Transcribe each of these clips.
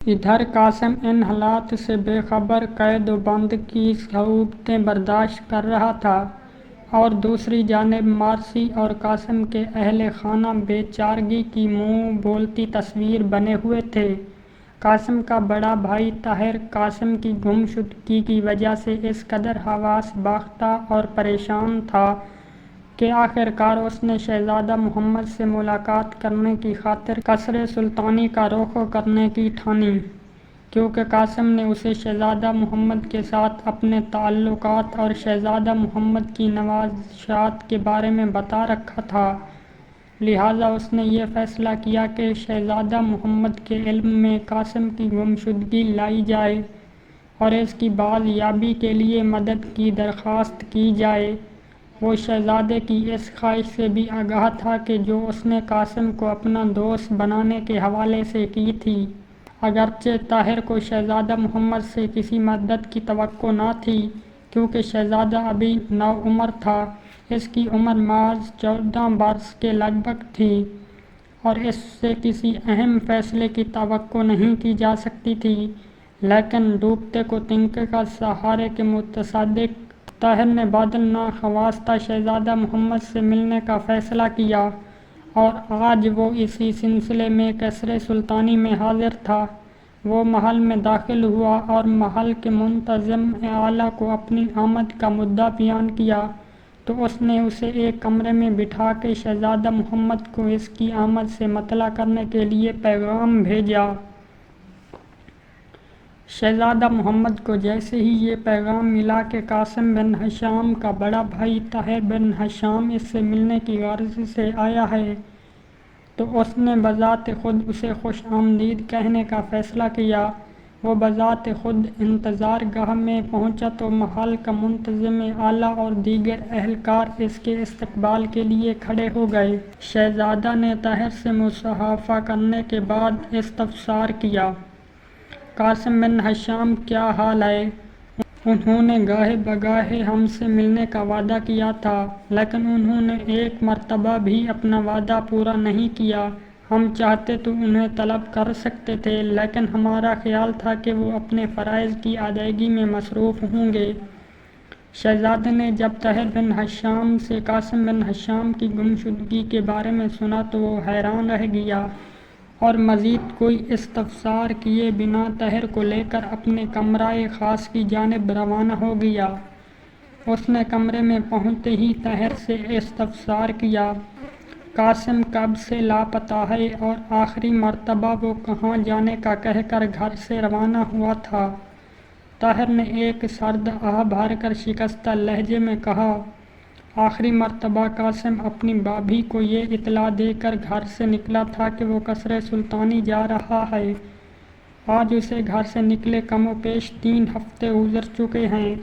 ادھر قاسم ان حالات سے بے خبر قید و بند کی صعوبتیں برداشت کر رہا تھا، اور دوسری جانب مارسی اور قاسم کے اہل خانہ بے چارگی کی منہ بولتی تصویر بنے ہوئے تھے۔ قاسم کا بڑا بھائی طاہر قاسم کی گم شدگی کی وجہ سے اس قدر حواس باختہ اور پریشان تھا کہ آخر کار اس نے شہزادہ محمد سے ملاقات کرنے کی خاطر قصر سلطانی کا رخ کرنے کی ٹھانی، کیونکہ قاسم نے اسے شہزادہ محمد کے ساتھ اپنے تعلقات اور شہزادہ محمد کی نوازشات کے بارے میں بتا رکھا تھا۔ لہٰذا اس نے یہ فیصلہ کیا کہ شہزادہ محمد کے علم میں قاسم کی گم شدگی لائی جائے اور اس کی باز یابی کے لیے مدد کی درخواست کی جائے۔ وہ شہزادے کی اس خواہش سے بھی آگاہ تھا کہ جو اس نے قاسم کو اپنا دوست بنانے کے حوالے سے کی تھی۔ اگرچہ طاہر کو شہزادہ محمد سے کسی مدد کی توقع نہ تھی، کیونکہ شہزادہ ابھی نوعمر تھا، اس کی عمر محض 14 برس کے لگ بھگ تھی اور اس سے کسی اہم فیصلے کی توقع نہیں کی جا سکتی تھی، لیکن ڈوبتے کو تنکے کا سہارے کے متصدق طاہر نے بادل ناخواستہ شہزادہ محمد سے ملنے کا فیصلہ کیا، اور آج وہ اسی سلسلے میں قصر سلطانی میں حاضر تھا۔ وہ محل میں داخل ہوا اور محل کے منتظم اعلیٰ کو اپنی آمد کا مدعا بیان کیا تو اس نے اسے ایک کمرے میں بٹھا کے شہزادہ محمد کو اس کی آمد سے مطلع کرنے کے لیے پیغام بھیجا۔ شہزادہ محمد کو جیسے ہی یہ پیغام ملا کہ قاسم بن ہشام کا بڑا بھائی طاہر بن ہشام اس سے ملنے کی غرض سے آیا ہے، تو اس نے بذات خود اسے خوش آمدید کہنے کا فیصلہ کیا۔ وہ بذات خود انتظار گاہ میں پہنچا تو محل کا منتظم اعلیٰ اور دیگر اہلکار اس کے استقبال کے لیے کھڑے ہو گئے۔ شہزادہ نے طاہر سے مصافحہ کرنے کے بعد استفسار کیا، قاسم بن ہشام کیا حال ہے؟ انہوں نے گاہے بگاہے ہم سے ملنے کا وعدہ کیا تھا، لیکن انہوں نے ایک مرتبہ بھی اپنا وعدہ پورا نہیں کیا۔ ہم چاہتے تو انہیں طلب کر سکتے تھے، لیکن ہمارا خیال تھا کہ وہ اپنے فرائض کی ادائیگی میں مصروف ہوں گے۔ شہزادے نے جب طاہر بن ہشام سے قاسم بن ہشام کی گم شدگی کے بارے میں سنا تو وہ حیران رہ گیا اور مزید کوئی استفسار کیے بنا طاہر کو لے کر اپنے کمرۂ خاص کی جانب روانہ ہو گیا۔ اس نے کمرے میں پہنچتے ہی طاہر سے استفسار کیا، قاسم کب سے لاپتہ ہے اور آخری مرتبہ وہ کہاں جانے کا کہہ کر گھر سے روانہ ہوا تھا؟ طاہر نے ایک سرد آہ بھر کر شکستہ لہجے میں کہا، آخری مرتبہ قاسم اپنی بھابھی کو یہ اطلاع دے کر گھر سے نکلا تھا کہ وہ قصر سلطانی جا رہا ہے۔ آج اسے گھر سے نکلے کم و بیش 3 ہفتے گزر چکے ہیں۔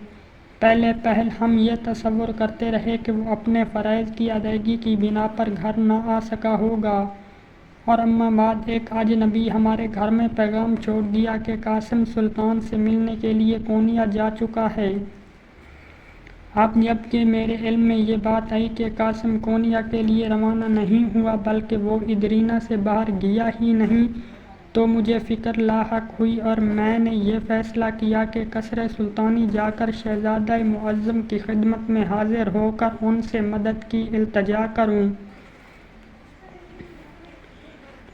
پہلے پہل ہم یہ تصور کرتے رہے کہ وہ اپنے فرائض کی ادائیگی کی بنا پر گھر نہ آ سکا ہوگا، اور اما بعد ایک اجنبی ہمارے گھر میں پیغام چھوڑ دیا کہ قاسم سلطان سے ملنے کے لیے کونیا جا چکا ہے۔ اب جب کہ میرے علم میں یہ بات آئی کہ قاسم کونیا کے لیے روانہ نہیں ہوا بلکہ وہ ادرینہ سے باہر گیا ہی نہیں، تو مجھے فکر لاحق ہوئی اور میں نے یہ فیصلہ کیا کہ قصر سلطانی جا کر شہزادہ معظم کی خدمت میں حاضر ہو کر ان سے مدد کی التجا کروں۔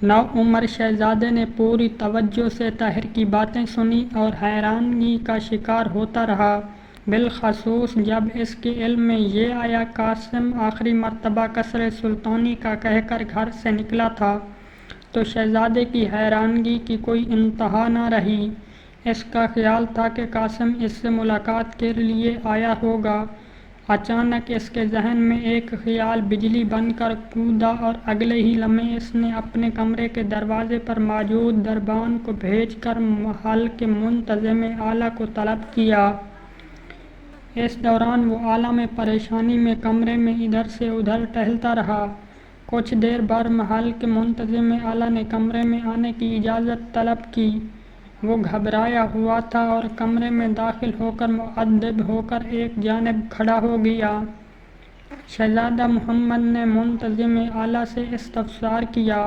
نوعمر شہزادے نے پوری توجہ سے طاہر کی باتیں سنی اور حیرانی کا شکار ہوتا رہا، بالخصوص جب اس کے علم میں یہ آیا قاسم آخری مرتبہ قصر سلطانی کا کہہ کر گھر سے نکلا تھا، تو شہزادے کی حیرانگی کی کوئی انتہا نہ رہی۔ اس کا خیال تھا کہ قاسم اس سے ملاقات کے لیے آیا ہوگا۔ اچانک اس کے ذہن میں ایک خیال بجلی بن کر کودا اور اگلے ہی لمحے اس نے اپنے کمرے کے دروازے پر موجود دربان کو بھیج کر محل کے منتظم اعلیٰ کو طلب کیا۔ اس دوران وہ عالم پریشانی میں کمرے میں ادھر سے ادھر ٹہلتا رہا۔ کچھ دیر بعد محل کے منتظم اعلیٰ نے کمرے میں آنے کی اجازت طلب کی۔ وہ گھبرایا ہوا تھا اور کمرے میں داخل ہو کر مؤدب ہو کر ایک جانب کھڑا ہو گیا۔ شہزادہ محمد نے منتظم اعلیٰ سے استفسار کیا،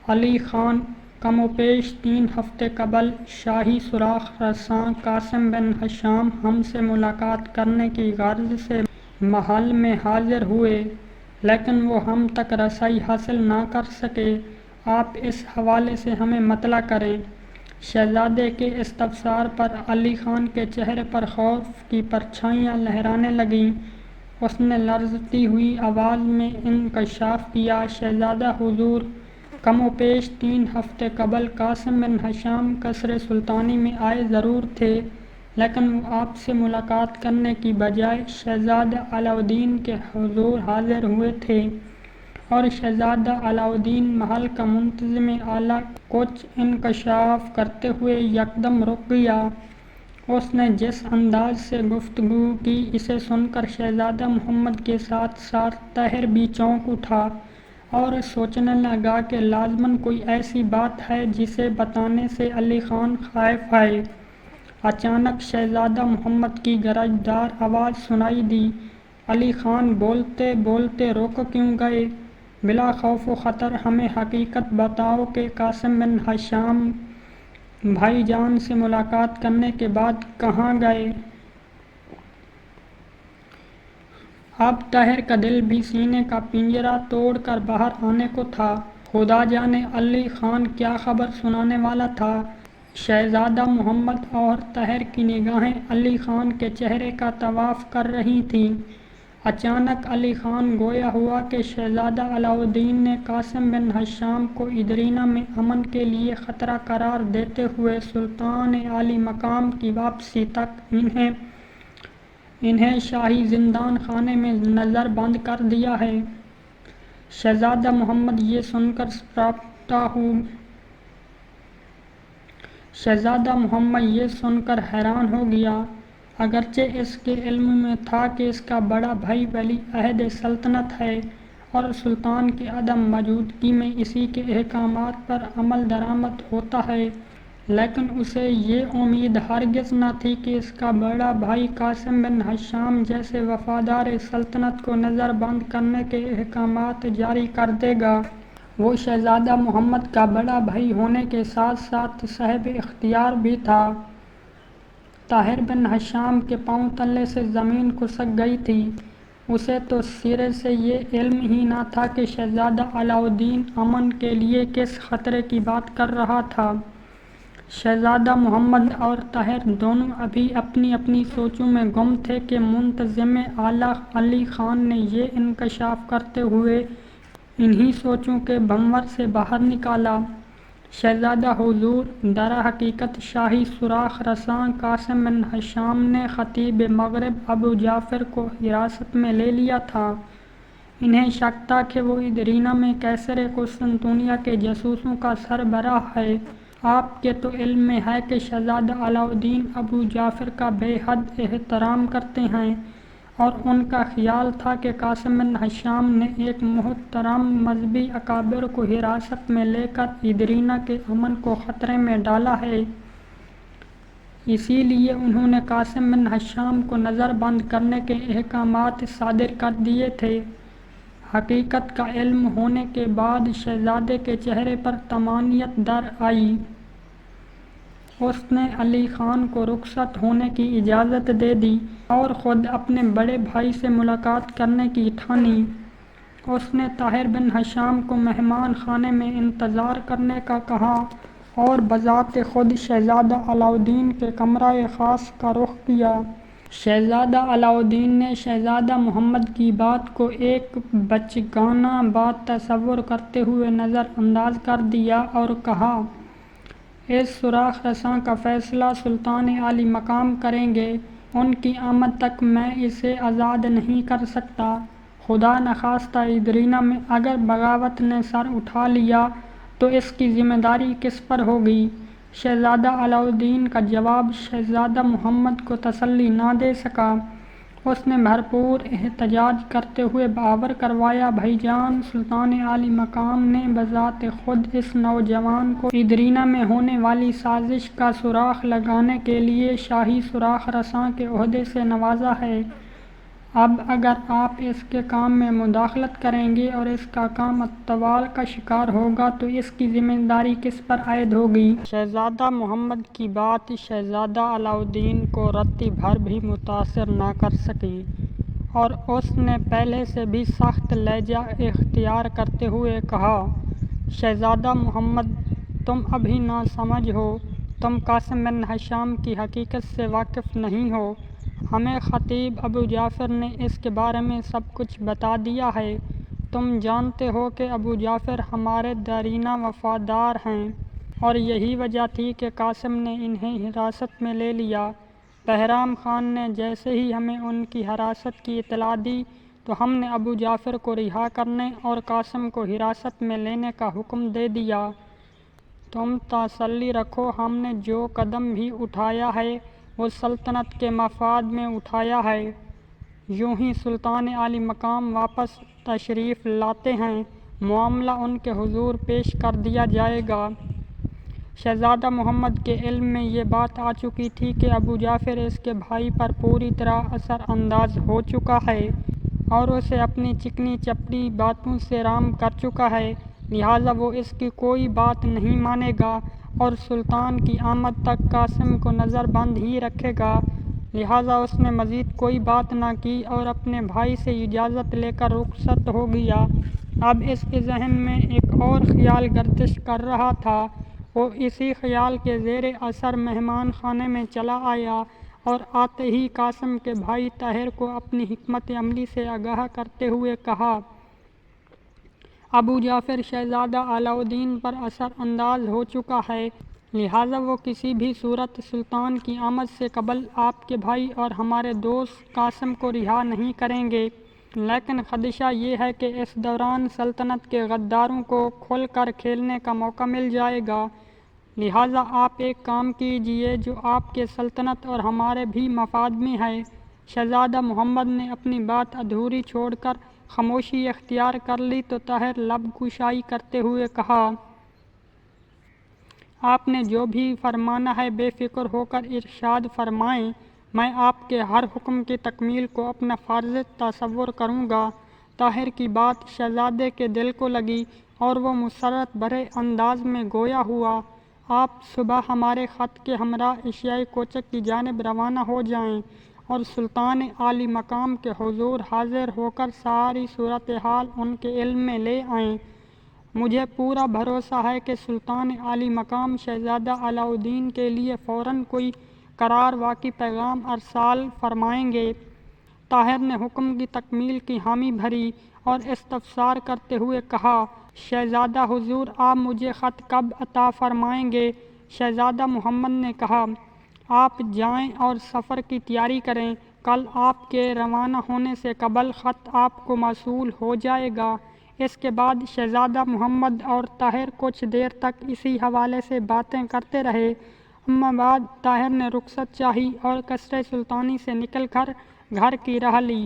علی خان کم و بیش 3 ہفتے قبل شاہی سوراخ رساں قاسم بن ہشام ہم سے ملاقات کرنے کی غرض سے محل میں حاضر ہوئے، لیکن وہ ہم تک رسائی حاصل نہ کر سکے۔ آپ اس حوالے سے ہمیں مطلع کریں۔ شہزادے کے استفسار پر علی خان کے چہرے پر خوف کی پرچھائیاں لہرانے لگیں۔ اس نے لرزتی ہوئی آواز میں انکشاف کیا، شہزادہ حضور، کم و بیش 3 ہفتے قبل قاسم بن ہشام قصر سلطانی میں آئے ضرور تھے، لیکن وہ آپ سے ملاقات کرنے کی بجائے شہزادہ علاؤالدین کے حضور حاضر ہوئے تھے، اور شہزادہ علاؤالدین محل کا منتظم اعلیٰ کچھ انکشاف کرتے ہوئے یکدم رک گیا۔ اس نے جس انداز سے گفتگو کی، اسے سن کر شہزادہ محمد کے ساتھ ساتھ طاہر بھی چونک اٹھا اور سوچنے لگا کہ لازماً کوئی ایسی بات ہے جسے بتانے سے علی خان خائف ہے۔ اچانک شہزادہ محمد کی گرجدار آواز سنائی دی، علی خان بولتے بولتے رک کیوں گئے؟ بلا خوف و خطر ہمیں حقیقت بتاؤ کہ قاسم بن ہشام بھائی جان سے ملاقات کرنے کے بعد کہاں گئے؟ اب طاہر کا دل بھی سینے کا پنجرہ توڑ کر باہر آنے کو تھا۔ خدا جانے علی خان کیا خبر سنانے والا تھا۔ شہزادہ محمد اور طاہر کی نگاہیں علی خان کے چہرے کا طواف کر رہی تھیں۔ اچانک علی خان گویا ہوا کہ شہزادہ علاؤالدین نے قاسم بن ہشام کو ادرینہ میں امن کے لیے خطرہ قرار دیتے ہوئے سلطان عالی مقام کی واپسی تک انہیں شاہی زندان خانے میں نظر بند کر دیا ہے۔ شہزادہ محمد یہ سن کر حیران ہو گیا، اگرچہ اس کے علم میں تھا کہ اس کا بڑا بھائی ولی عہد سلطنت ہے اور سلطان کی عدم موجودگی میں اسی کے احکامات پر عمل درآمد ہوتا ہے، لیکن اسے یہ امید ہرگز نہ تھی کہ اس کا بڑا بھائی قاسم بن ہشام جیسے وفادار سلطنت کو نظر بند کرنے کے احکامات جاری کر دے گا۔ وہ شہزادہ محمد کا بڑا بھائی ہونے کے ساتھ ساتھ صاحب اختیار بھی تھا۔ طاہر بن ہشام کے پاؤں تلے سے زمین کھسک گئی تھی۔ اسے تو سرے سے یہ علم ہی نہ تھا کہ شہزادہ علاؤالدین امن کے لیے کس خطرے کی بات کر رہا تھا۔ شہزادہ محمد اور طاہر دونوں ابھی اپنی اپنی سوچوں میں گم تھے کہ منتظم اعلیٰ علی خان نے یہ انکشاف کرتے ہوئے انہی سوچوں کے بھنور سے باہر نکالا۔ شہزادہ حضور، درحقیقت شاہی سوراخ رساں قاسم بن ہشام نے خطیب مغرب ابو جعفر کو حراست میں لے لیا تھا۔ انہیں شک تھا کہ وہ ادرینہ میں قیصر قسطنطنیہ کے جاسوسوں کا سربراہ ہے۔ آپ کے تو علم میں ہے کہ شہزادہ علاؤالدین ابو جعفر کا بے حد احترام کرتے ہیں، اور ان کا خیال تھا کہ قاسم بن ہشام نے ایک محترم مذہبی اکابر کو حراست میں لے کر ادرینہ کے امن کو خطرے میں ڈالا ہے۔ اسی لیے انہوں نے قاسم بن ہشام کو نظر بند کرنے کے احکامات صادر کر دیے تھے۔ حقیقت کا علم ہونے کے بعد شہزادے کے چہرے پر طمانینت در آئی۔ اس نے علی خان کو رخصت ہونے کی اجازت دے دی اور خود اپنے بڑے بھائی سے ملاقات کرنے کی ٹھانی۔ اس نے طاہر بن ہشام کو مہمان خانے میں انتظار کرنے کا کہا اور بذات خود شہزادہ علاؤالدین کے کمرہ خاص کا رخ کیا۔ شہزادہ علاؤالدین نے شہزادہ محمد کی بات کو ایک بچگانہ بات تصور کرتے ہوئے نظر انداز کر دیا اور کہا، اس سوراخ رساں کا فیصلہ سلطان عالی مقام کریں گے، ان کی آمد تک میں اسے آزاد نہیں کر سکتا۔ خدا نخواستہ ادرینہ میں اگر بغاوت نے سر اٹھا لیا تو اس کی ذمہ داری کس پر ہوگی؟ شہزادہ علاؤالدین کا جواب شہزادہ محمد کو تسلی نہ دے سکا۔ اس نے بھرپور احتجاج کرتے ہوئے باور کروایا، بھائی جان، سلطان عالی مقام نے بذات خود اس نوجوان کو ادرینہ میں ہونے والی سازش کا سراغ لگانے کے لیے شاہی سوراخ رساں کے عہدے سے نوازا ہے۔ اب اگر آپ اس کے کام میں مداخلت کریں گے اور اس کا کام اتوال کا شکار ہوگا تو اس کی ذمہ داری کس پر عائد ہوگی؟ شہزادہ محمد کی بات شہزادہ علاؤالدین کو رتی بھر بھی متاثر نہ کر سکی اور اس نے پہلے سے بھی سخت لہجہ اختیار کرتے ہوئے کہا، شہزادہ محمد، تم ابھی ناسمجھ ہو، تم قاسم بن ہشام کی حقیقت سے واقف نہیں ہو۔ ہمیں خطیب ابو جعفر نے اس کے بارے میں سب کچھ بتا دیا ہے۔ تم جانتے ہو کہ ابو جعفر ہمارے دیرینہ وفادار ہیں اور یہی وجہ تھی کہ قاسم نے انہیں حراست میں لے لیا۔ بہرام خان نے جیسے ہی ہمیں ان کی حراست کی اطلاع دی تو ہم نے ابو جعفر کو رہا کرنے اور قاسم کو حراست میں لینے کا حکم دے دیا۔ تم تسلی رکھو، ہم نے جو قدم بھی اٹھایا ہے وہ سلطنت کے مفاد میں اٹھایا ہے۔ یوں ہی سلطان عالی مقام واپس تشریف لاتے ہیں، معاملہ ان کے حضور پیش کر دیا جائے گا۔ شہزادہ محمد کے علم میں یہ بات آ چکی تھی کہ ابو جعفر اس کے بھائی پر پوری طرح اثر انداز ہو چکا ہے اور اسے اپنی چکنی چپڑی باتوں سے رام کر چکا ہے، لہٰذا وہ اس کی کوئی بات نہیں مانے گا اور سلطان کی آمد تک قاسم کو نظر بند ہی رکھے گا۔ لہٰذا اس نے مزید کوئی بات نہ کی اور اپنے بھائی سے اجازت لے کر رخصت ہو گیا۔ اب اس کے ذہن میں ایک اور خیال گردش کر رہا تھا۔ وہ اسی خیال کے زیر اثر مہمان خانے میں چلا آیا اور آتے ہی قاسم کے بھائی طاہر کو اپنی حکمت عملی سے آگاہ کرتے ہوئے کہا، ابو جعفر شہزادہ علاؤالدین پر اثر انداز ہو چکا ہے، لہٰذا وہ کسی بھی صورت سلطان کی آمد سے قبل آپ کے بھائی اور ہمارے دوست قاسم کو رہا نہیں کریں گے۔ لیکن خدشہ یہ ہے کہ اس دوران سلطنت کے غداروں کو کھل کر کھیلنے کا موقع مل جائے گا، لہٰذا آپ ایک کام کیجئے جو آپ کے سلطنت اور ہمارے بھی مفاد میں ہے۔ شہزادہ محمد نے اپنی بات ادھوری چھوڑ کر خاموشی اختیار کر لی تو طاہر لب کشائی کرتے ہوئے کہا، آپ نے جو بھی فرمانا ہے بے فکر ہو کر ارشاد فرمائیں، میں آپ کے ہر حکم کی تکمیل کو اپنا فرض تصور کروں گا۔ طاہر کی بات شہزادے کے دل کو لگی اور وہ مسرت بھرے انداز میں گویا ہوا، آپ صبح ہمارے خط کے ہمراہ ایشیائے کوچک کی جانب روانہ ہو جائیں اور سلطان عالی مقام کے حضور حاضر ہو کر ساری صورتحال ان کے علم میں لے آئیں۔ مجھے پورا بھروسہ ہے کہ سلطان عالی مقام شہزادہ علاؤالدین کے لیے فوراً کوئی قرار واقعی پیغام ارسال فرمائیں گے۔ طاہر نے حکم کی تکمیل کی حامی بھری اور استفسار کرتے ہوئے کہا، شہزادہ حضور، آپ مجھے خط کب عطا فرمائیں گے؟ شہزادہ محمد نے کہا، آپ جائیں اور سفر کی تیاری کریں، کل آپ کے روانہ ہونے سے قبل خط آپ کو موصول ہو جائے گا۔ اس کے بعد شہزادہ محمد اور طاہر کچھ دیر تک اسی حوالے سے باتیں کرتے رہے، اما بعد طاہر نے رخصت چاہی اور قصر سلطانی سے نکل کر گھر کی راہ لی۔